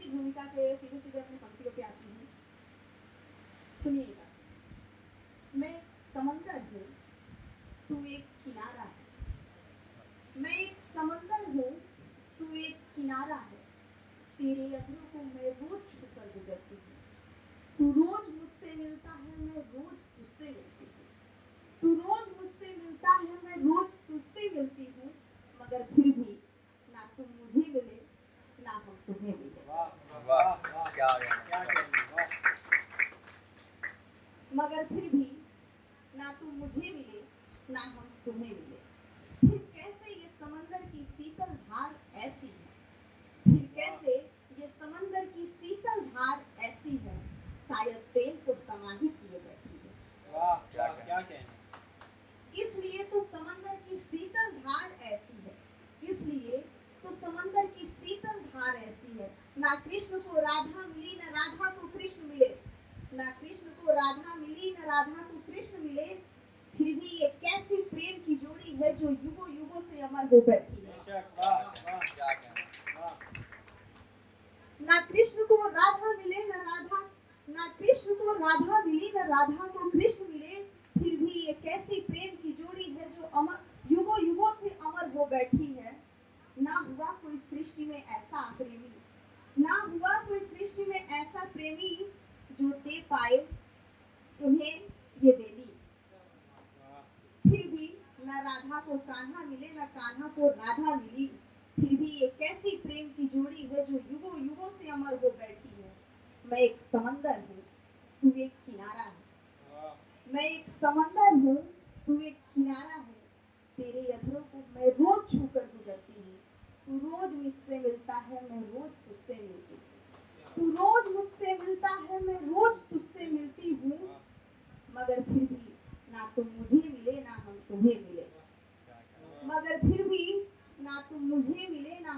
की भूमिका के सीधे सीधे अपनी पंक्तियों पे आती हूँ। सुनिएगा। मैं समंदर हूँ, तू एक किनारा है। मैं एक समंदर हूँ, तू एक किनारा है। तेरे अधरों को मैं रोज छूकर गुजरती हूँ। तू रोज मुझसे मिलता है, मैं रोज तुझसे मिलती हूँ। तू रोज मुझसे मिलता है, मैं रोज तुझसे मिलती हूँ। मगर फिर भी ना तुम मुझे मिले, ना हम तुम्हें मिले। वाह क्या वाह। मगर फिर भी ना तुम मुझे मिले, ना हम तुम्हें मिले। फिर कैसे ये समंदर की शीतल धार ऐसी है, फिर कैसे ये समंदर की शीतल धार ऐसी है, शायद प्रेम को समाहित किए बैठी है। वाह क्या कहना। इसलिए तो समंदर की शीतल धार ऐसी है, इसलिए तो समंदर की शीतल धार ऐसी है। ना कृष्ण को राधा मिली, न राधा को कृष्ण मिले। ना कृष्ण को राधा मिली, न राधा को कृष्ण मिले। फिर भी ये कैसी प्रेम की जोड़ी है जो युगों युगों से अमर हो बैठी है। ना कृष्ण को राधा मिले, ना कृष्ण को राधा मिली, न राधा को कृष्ण मिले। फिर भी ये कैसी प्रेम की जोड़ी है जो अमर युगों युगों से अमर हो बैठी है। ना हुआ कोई सृष्टि में ऐसा प्रेमी, ना हुआ कोई सृष्टि में ऐसा प्रेमी जो दे पाए उन्हें ये दे दी। फिर भी न राधा को कान्हा मिले, न कान्हा को राधा मिली। फिर भी ये कैसी प्रेम की जोड़ी है जो युगों युगों से अमर हो बैठी है। मैं एक समंदर हूँ, तू एक किनारा है। मैं एक समंदर हूँ, तू एक किनारा है। तेरे अधरों को मैं रोज छूकर गुजरती हूँ। तू रोज मुझसे मिलता है, मैं रोज तुझसे मिलती हूँ। तू रोज मुझसे मिलता है, मैं रोज तुझसे मिलती हूँ। मगर फिर भी ना तुम मुझे मिले, ना हम तुम्हें मिले। मगर फिर भी ना तुम मुझे मिले, ना